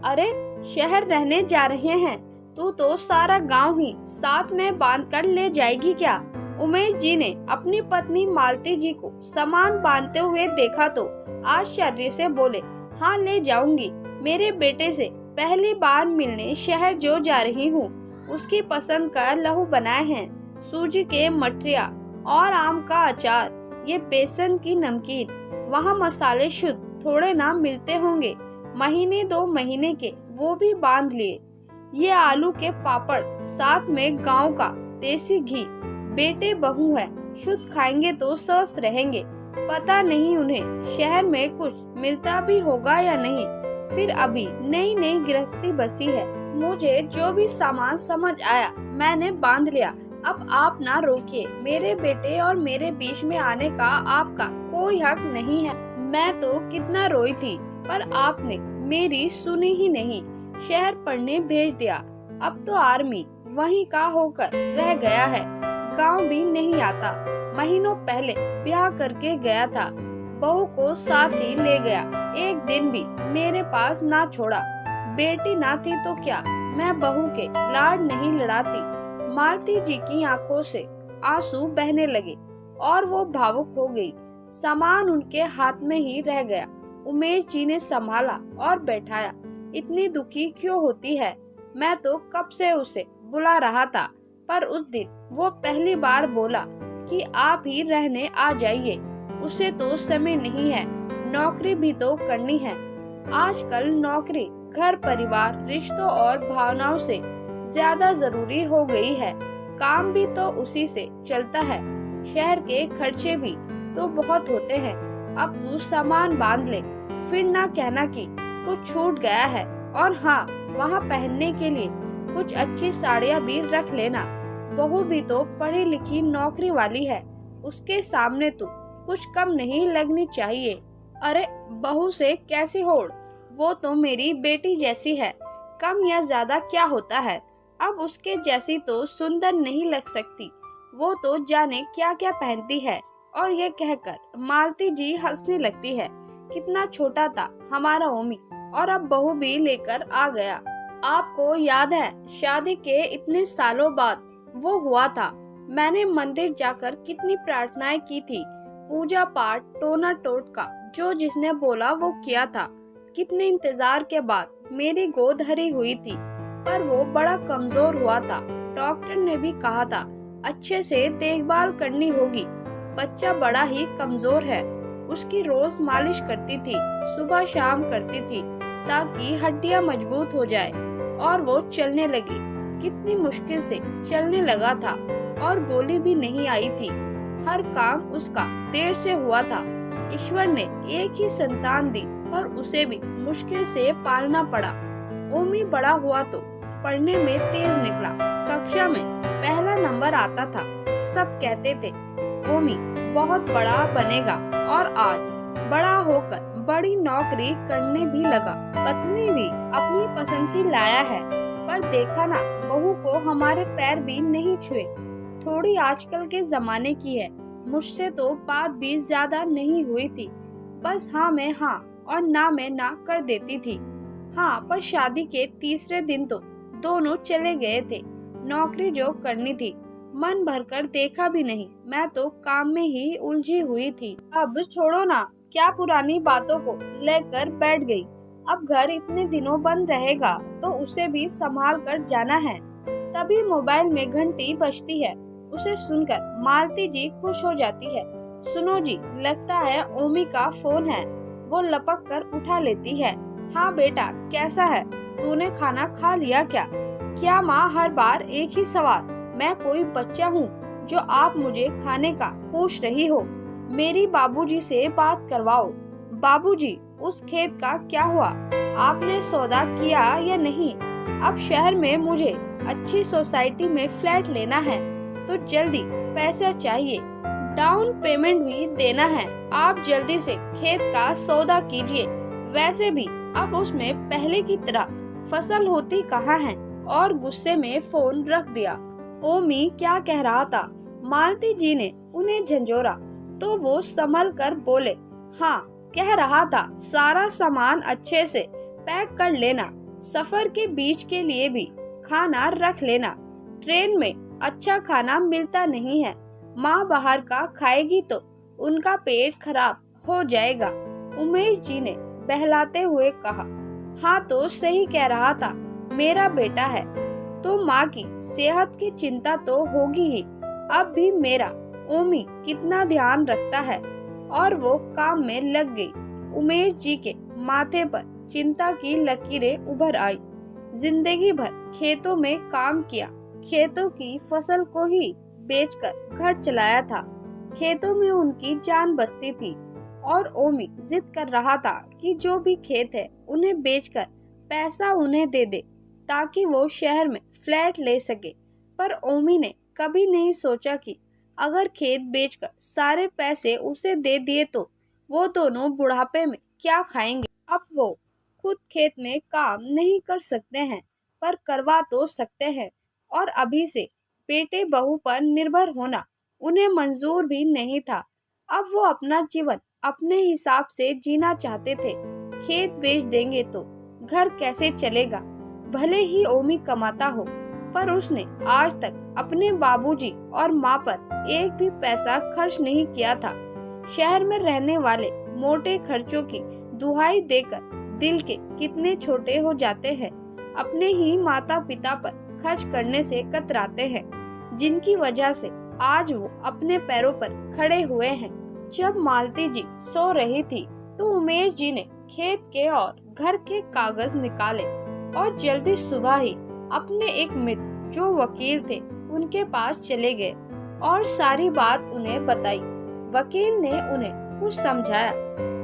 अरे शहर रहने जा रहे हैं, तू तो सारा गांव ही साथ में बांध कर ले जाएगी क्या? उमेश जी ने अपनी पत्नी मालती जी को सामान बांधते हुए देखा तो आश्चर्य से बोले, हाँ ले जाऊंगी। मेरे बेटे से पहली बार मिलने शहर जो जा रही हूँ, उसकी पसंद का लहू बनाए हैं, सूजी के मठरिया और आम का अचार, ये बेसन की नमकीन। वहाँ मसाले शुद्ध थोड़े ना मिलते होंगे, महीने 2 महीने के वो भी बांध लिए। ये आलू के पापड़, साथ में गांव का देसी घी। बेटे बहू है, शुद्ध खाएंगे तो स्वस्थ रहेंगे। पता नहीं उन्हें शहर में कुछ मिलता भी होगा या नहीं। फिर अभी नई नई गृहस्थी बसी है। मुझे जो भी सामान समझ आया मैंने बांध लिया। अब आप ना रोकिए, मेरे बेटे और मेरे बीच में आने का आपका कोई हक नहीं है। मैं तो कितना रोई थी, पर आपने मेरी सुनी ही नहीं। शहर पढ़ने भेज दिया, अब तो आर्मी वहीं का होकर रह गया है। गांव भी नहीं आता। महीनों पहले ब्याह करके गया था, बहू को साथ ही ले गया। एक दिन भी मेरे पास ना छोड़ा। बेटी ना थी तो क्या, मैं बहू के लाड नहीं लड़ाती। मालती जी की आंखों से आंसू बहने लगे और वो भावुक हो गई। सामान उनके हाथ में ही रह गया। उमेश जी ने संभाला और बैठाया। इतनी दुखी क्यों होती है? मैं तो कब से उसे बुला रहा था, पर उस दिन वो पहली बार बोला कि आप ही रहने आ जाइए। उसे तो समय नहीं है, नौकरी भी तो करनी है। आजकल नौकरी घर परिवार रिश्तों और भावनाओं से ज्यादा जरूरी हो गई है। काम भी तो उसी से चलता है। शहर के खर्चे भी तो बहुत होते हैं। अब तू सामान बांध ले, फिर ना कहना कि कुछ छूट गया है। और हाँ, वहाँ पहनने के लिए कुछ अच्छी साड़ियाँ भी रख लेना। बहू भी तो पढ़ी लिखी नौकरी वाली है, उसके सामने तो कुछ कम नहीं लगनी चाहिए। अरे बहू से कैसी होड़, वो तो मेरी बेटी जैसी है, कम या ज्यादा क्या होता है। अब उसके जैसी तो सुंदर नहीं लग सकती, वो तो जाने क्या क्या पहनती है। और ये कहकर मालती जी हंसने लगती है। कितना छोटा था हमारा ओमी, और अब बहू भी लेकर आ गया। आपको याद है, शादी के इतने सालों बाद वो हुआ था। मैंने मंदिर जाकर कितनी प्रार्थनाएं की थी, पूजा पाठ टोना टोटका जो जिसने बोला वो किया था। कितने इंतजार के बाद मेरी गोद हरी हुई थी, पर वो बड़ा कमजोर हुआ था। डॉक्टर ने भी कहा था अच्छे से देखभाल करनी होगी, बच्चा बड़ा ही कमजोर है। उसकी रोज मालिश करती थी, सुबह शाम करती थी, ताकि हड्डियां मजबूत हो जाए और वो चलने लगी। कितनी मुश्किल से चलने लगा था और बोली भी नहीं आई थी। हर काम उसका देर से हुआ था। ईश्वर ने एक ही संतान दी, पर उसे भी मुश्किल से पालना पड़ा। ओमी बड़ा हुआ तो पढ़ने में तेज निकला, कक्षा में पहला नंबर आता था। सब कहते थे ओमी बहुत बड़ा बनेगा, और आज बड़ा होकर बड़ी नौकरी करने भी लगा। पत्नी भी अपनी पसंद की लाया है, पर देखा ना, बहू को हमारे पैर भी नहीं छुए। थोड़ी आजकल के जमाने की है। मुझसे तो बात भी ज्यादा नहीं हुई थी, बस हाँ में हाँ और ना में ना कर देती थी। हाँ, पर शादी के तीसरे दिन तो दोनों चले गए थे। नौकरी जो करनी थी, मन भरकर देखा भी नहीं। मैं तो काम में ही उलझी हुई थी। अब छोड़ो ना, क्या पुरानी बातों को लेकर बैठ गई। अब घर इतने दिनों बंद रहेगा तो उसे भी संभाल कर जाना है। तभी मोबाइल में घंटी बजती है। उसे सुनकर मालती जी खुश हो जाती है। सुनो जी, लगता है ओमी का फोन है। वो लपक कर उठा लेती है। हाँ बेटा, कैसा है? तूने खाना खा लिया क्या? क्या माँ, हर बार एक ही सवाल। मैं कोई बच्चा हूँ जो आप मुझे खाने का पूछ रही हो? मेरी बाबूजी से बात करवाओ। बाबूजी, उस खेत का क्या हुआ? आपने सौदा किया या नहीं? अब शहर में मुझे अच्छी सोसाइटी में फ्लैट लेना है, तो जल्दी पैसा चाहिए। डाउन पेमेंट भी देना है। आप जल्दी से खेत का सौदा कीजिए। वैसे भी अब उसमें पहले की तरह फसल होती कहाँ है। और गुस्से में फोन रख दिया। ओमी क्या कह रहा था? मालती जी ने उन्हें झंझोरा तो वो संभल कर बोले, हाँ कह रहा था सारा सामान अच्छे से पैक कर लेना, सफर के बीच के लिए भी खाना रख लेना। ट्रेन में अच्छा खाना मिलता नहीं है, माँ बाहर का खाएगी तो उनका पेट खराब हो जाएगा। उमेश जी ने बहलाते हुए कहा। हाँ तो सही कह रहा था, मेरा बेटा है तो माँ की सेहत की चिंता तो होगी ही। अब भी मेरा ओमी कितना ध्यान रखता है। और वो काम में लग गई। उमेश जी के माथे पर चिंता की लकीरें उभर आई। जिंदगी भर खेतों में काम किया, खेतों की फसल को ही बेचकर घर चलाया था। खेतों में उनकी जान बसती थी और ओमी जिद कर रहा था कि जो भी खेत है उन्हें बेचकर पैसा उन्हें दे दे ताकि वो शहर में फ्लैट ले सके। पर ओमी ने कभी नहीं सोचा कि अगर खेत बेचकर सारे पैसे उसे दे दिए तो वो दोनों बुढ़ापे में क्या खाएंगे। अब वो खुद खेत में काम नहीं कर सकते हैं पर करवा तो सकते हैं, और अभी से बेटे बहू पर निर्भर होना उन्हें मंजूर भी नहीं था। अब वो अपना जीवन अपने हिसाब से जीना चाहते थे। खेत बेच देंगे तो घर कैसे चलेगा। भले ही ओमी कमाता हो, पर उसने आज तक अपने बाबूजी और माँ पर एक भी पैसा खर्च नहीं किया था। शहर में रहने वाले मोटे खर्चों की दुहाई देकर दिल के कितने छोटे हो जाते हैं। अपने ही माता पिता पर खर्च करने से कतराते हैं, जिनकी वजह से आज वो अपने पैरों पर खड़े हुए हैं। जब मालती जी सो रही थी तो उमेश जी ने खेत के और घर के कागज निकाले और जल्दी सुबह ही अपने एक मित्र जो वकील थे उनके पास चले गए और सारी बात उन्हें बताई। वकील ने उन्हें कुछ समझाया,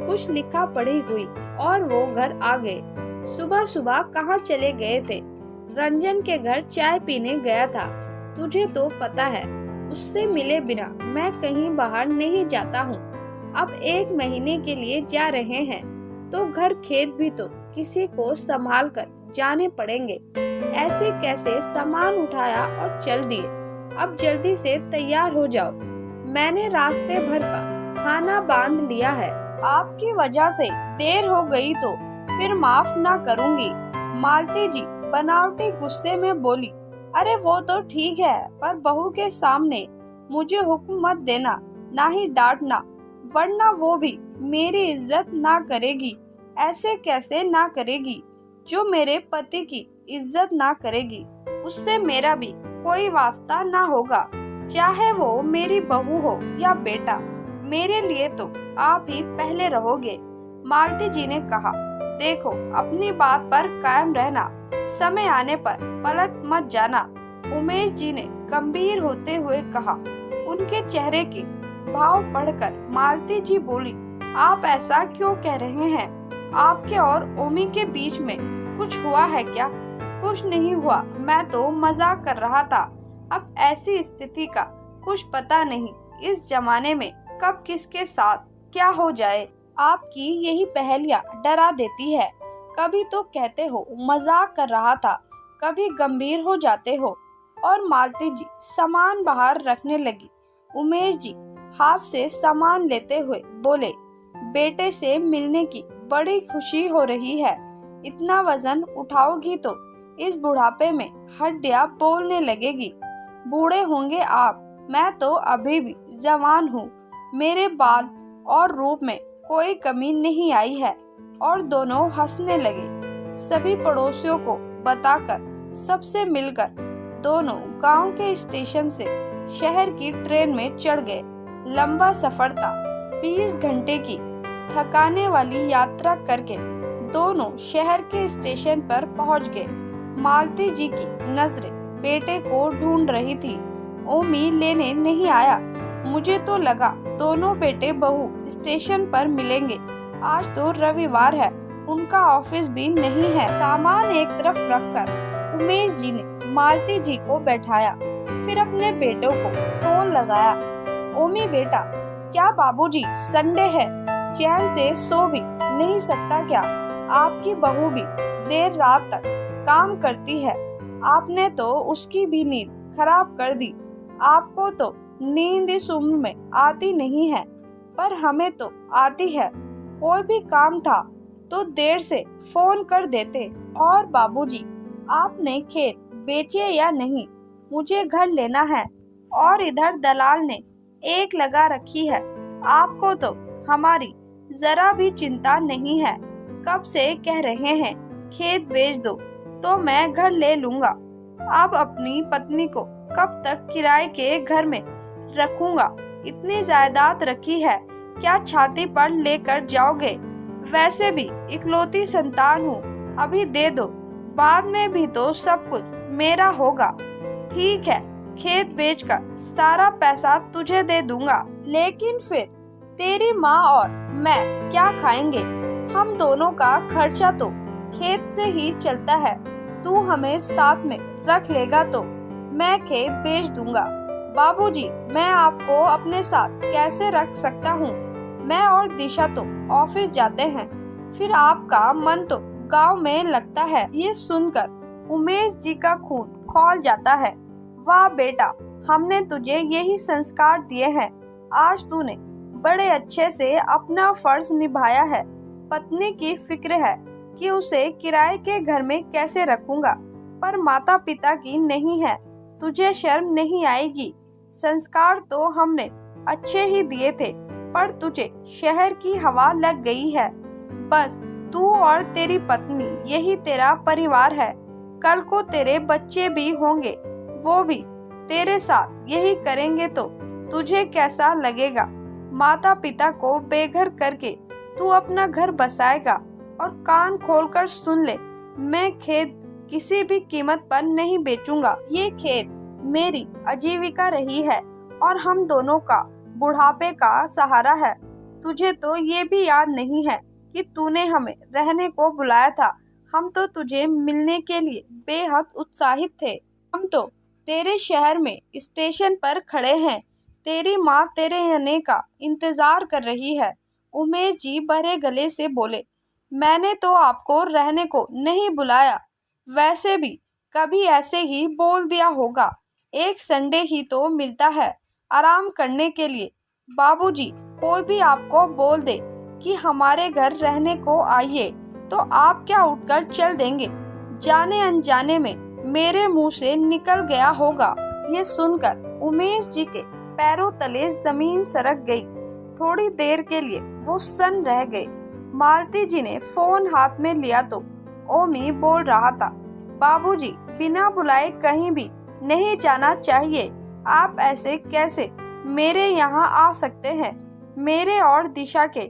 कुछ लिखा पढ़ी हुई और वो घर आ गए। सुबह सुबह कहाँ चले गए थे? रंजन के घर चाय पीने गया था। तुझे तो पता है उससे मिले बिना मैं कहीं बाहर नहीं जाता हूँ। अब 1 महीने के लिए जा रहे हैं तो घर खेत भी तो किसी को संभाल कर जाने पड़ेंगे। ऐसे कैसे सामान उठाया और चल दिए। अब जल्दी से तैयार हो जाओ, मैंने रास्ते भर का खाना बांध लिया है। आपकी वजह से देर हो गई तो फिर माफ ना करूँगी। मालती जी बनावटी गुस्से में बोली। अरे वो तो ठीक है, पर बहू के सामने मुझे हुक्म मत देना, ना ही डांटना, वरना वो भी मेरी इज्जत ना करेगी। ऐसे कैसे ना करेगी? जो मेरे पति की इज्जत ना करेगी उससे मेरा भी कोई वास्ता ना होगा, चाहे वो मेरी बहू हो या बेटा। मेरे लिए तो आप ही पहले रहोगे। मालती जी ने कहा। देखो अपनी बात पर कायम रहना, समय आने पर पलट मत जाना। उमेश जी ने गंभीर होते हुए कहा। उनके चेहरे के भाव पढ़कर मालती जी बोली। आप ऐसा क्यों कह रहे हैं? आपके और ओमी के बीच में कुछ हुआ है क्या? कुछ नहीं हुआ, मैं तो मजाक कर रहा था। अब ऐसी स्थिति का कुछ पता नहीं, इस जमाने में कब किसके साथ क्या हो जाए। आपकी यही पहेलियां डरा देती है। कभी तो कहते हो मजाक कर रहा था, कभी गंभीर हो जाते हो। और मालती जी सामान बाहर रखने लगी। उमेश जी हाथ से सामान लेते हुए बोले। बेटे से मिलने की बड़ी खुशी हो रही है। इतना वजन उठाओगी तो इस बुढ़ापे में हड्डियां बोलने लगेगी। बूढ़े होंगे आप, मैं तो अभी भी जवान हूँ। मेरे बाल और रूप में कोई कमी नहीं आई है। और दोनों हंसने लगे। सभी पड़ोसियों को बताकर, सबसे मिलकर दोनों गांव के स्टेशन से शहर की ट्रेन में चढ़ गए। लंबा सफर था, 20 घंटे की थकाने वाली यात्रा करके दोनों शहर के स्टेशन पर पहुंच गए। मालती जी की नजरें बेटे को ढूंढ रही थी। ओमी लेने नहीं आया। मुझे तो लगा दोनों बेटे बहू स्टेशन पर मिलेंगे। आज तो रविवार है, उनका ऑफिस भी नहीं है। सामान एक तरफ रखकर उमेश जी ने मालती जी को बैठाया, फिर अपने बेटों को फोन लगाया। ओमी बेटा, क्या बाबूजी संडे है, चैन से सो भी नहीं सकता क्या? आपकी बहू भी देर रात तक काम करती है, आपने तो उसकी भी नींद खराब कर दी। आपको तो नींद इस उम्र में आती नहीं है, पर हमें तो आती है। कोई भी काम था तो देर से फोन कर देते। और बाबूजी, आपने खेत बेचे या नहीं? मुझे घर लेना है। और इधर दलाल ने एक लगा रखी है। आपको तो हमारी जरा भी चिंता नहीं है। कब से कह रहे हैं खेत बेच दो तो मैं घर ले लूंगा। अब अपनी पत्नी को कब तक किराए के घर में रखूंगा? इतनी जायदाद रखी है, क्या छाती पर लेकर जाओगे? वैसे भी इकलौती संतान हूँ, अभी दे दो, बाद में भी तो सब कुछ मेरा होगा। ठीक है, खेत बेचकर सारा पैसा तुझे दे दूंगा, लेकिन फिर तेरी माँ और मैं क्या खाएंगे? हम दोनों का खर्चा तो खेत से ही चलता है। तू हमें साथ में रख लेगा तो मैं खेत बेच दूंगा। बाबूजी, मैं आपको अपने साथ कैसे रख सकता हूँ? मैं और दिशा तो ऑफिस जाते हैं, फिर आपका मन तो गांव में लगता है। ये सुनकर उमेश जी का खून खौल जाता है। वाह बेटा, हमने तुझे यही संस्कार दिए हैं। आज तूने बड़े अच्छे से अपना फर्ज निभाया है। पत्नी की फिक्र है कि उसे किराए के घर में कैसे रखूंगा, पर माता पिता की नहीं है। तुझे शर्म नहीं आएगी? संस्कार तो हमने अच्छे ही दिए थे, पर तुझे शहर की हवा लग गई है। बस तू और तेरी पत्नी, यही तेरा परिवार है। कल को तेरे बच्चे भी होंगे, वो भी तेरे साथ यही करेंगे तो तुझे कैसा लगेगा? माता पिता को बेघर करके तू अपना घर बसाएगा। और कान खोलकर सुन ले, मैं खेत किसी भी कीमत पर नहीं बेचूंगा। ये खेत मेरी आजीविका रही है और हम दोनों का बुढ़ापे का सहारा है। तुझे तो ये भी याद नहीं है कि तूने हमें रहने को बुलाया था। हम तो तुझे मिलने के लिए बेहद उत्साहित थे। हम तो तेरे शहर में स्टेशन पर खड़े हैं। तेरी माँ तेरे आने का इंतजार कर रही है। उमेश जी भरे गले से बोले, मैंने तो आपको रहने को नहीं बुलाया। वैसे भी कभी ऐसे ही बोल दिया होगा। एक संडे ही तो मिलता है आराम करने के लिए। बाबूजी, कोई भी आपको बोल दे कि हमारे घर रहने को आइए तो आप क्या उठकर चल देंगे? जाने अनजाने में मेरे मुंह से निकल गया होगा। ये सुनकर उमेश जी के पैरों तले जमीन सरक गई। थोड़ी देर के लिए वो सन्न रह गए। मालती जी ने फोन हाथ में लिया तो ओमी बोल रहा था, बाबूजी, बिना बुलाए कहीं भी नहीं जाना चाहिए। आप ऐसे कैसे मेरे यहाँ आ सकते हैं? मेरे और दिशा के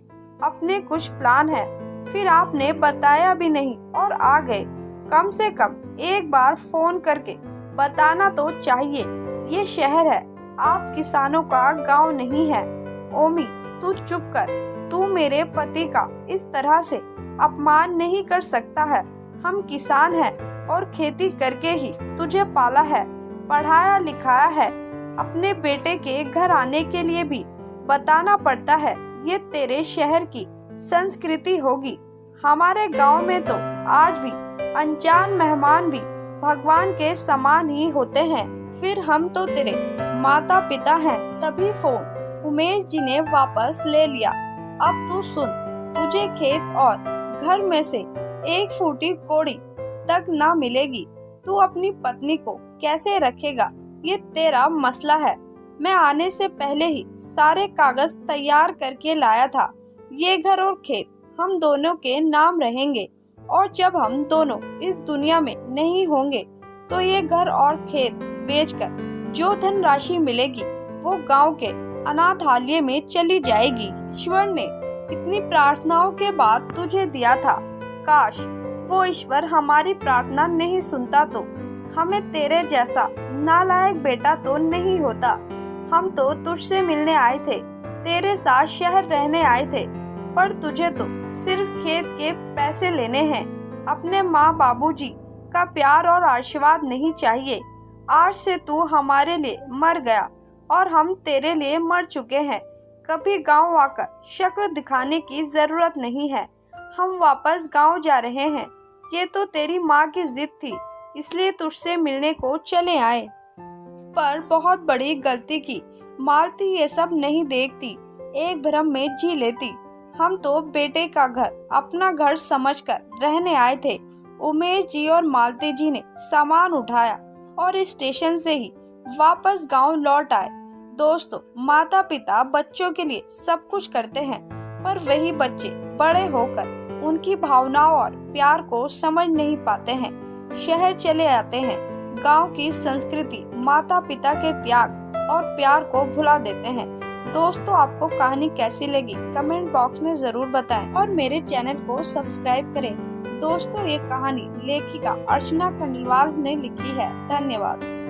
अपने कुछ प्लान हैं। फिर आपने बताया भी नहीं और आ गए। कम से कम एक बार फोन करके बताना तो चाहिए। ये शहर है, आप किसानों का गांव नहीं है। ओमी, तू चुप कर। तू मेरे पति का इस तरह से अपमान नहीं कर सकता है। हम किसान हैं और खेती करके ही तुझे पाला है, पढ़ाया लिखाया है। अपने बेटे के घर आने के लिए भी बताना पड़ता है। ये तेरे शहर की संस्कृति होगी। हमारे गांव में तो आज भी अनजान मेहमान भी भगवान के समान ही होते हैं। फिर हम तो तेरे माता पिता हैं। तभी फोन उमेश जी ने वापस ले लिया। अब तू सुन, तुझे खेत और घर में से एक फूटी कौड़ी तक ना मिलेगी। तू अपनी पत्नी को कैसे रखेगा, ये तेरा मसला है। मैं आने से पहले ही सारे कागज तैयार करके लाया था। ये घर और खेत हम दोनों के नाम रहेंगे, और जब हम दोनों इस दुनिया में नहीं होंगे तो ये घर और खेत बेचकर जो धन राशि मिलेगी वो गांव के अनाथालय में चली जाएगी। ईश्वर ने इतनी प्रार्थनाओं के बाद तुझे दिया था। काश वो ईश्वर हमारी प्रार्थना नहीं सुनता तो हमें तेरे जैसा नालायक बेटा तो नहीं होता। हम तो तुझसे मिलने आए थे, तेरे साथ शहर रहने आए थे, पर तुझे तो सिर्फ खेत के पैसे लेने हैं। अपने माँ बाबूजी का प्यार और आशीर्वाद नहीं चाहिए। आज से तू हमारे लिए मर गया और हम तेरे लिए मर चुके हैं। कभी गांव आकर शक्ल दिखाने की जरूरत नहीं है। हम वापस गांव जा रहे हैं। ये तो तेरी माँ की जिद थी, इसलिए तुझसे मिलने को चले आए। पर बहुत बड़ी गलती की। मालती ये सब नहीं देखती, एक भ्रम में जी लेती। हम तो बेटे का घर अपना घर समझकर रहने आए थे। उमेश जी और मालती जी ने सामान उठाया और स्टेशन से ही वापस गांव लौट आए। दोस्तों, माता पिता बच्चों के लिए सब कुछ करते हैं, पर वही बच्चे बड़े होकर उनकी भावनाओं और प्यार को समझ नहीं पाते हैं। शहर चले आते हैं। गांव की संस्कृति, माता पिता के त्याग और प्यार को भुला देते हैं। दोस्तों, आपको कहानी कैसी लगी कमेंट बॉक्स में जरूर बताएं और मेरे चैनल को सब्सक्राइब करें। दोस्तों, ये कहानी लेखिका अर्चना खंडेलवाल ने लिखी है। धन्यवाद।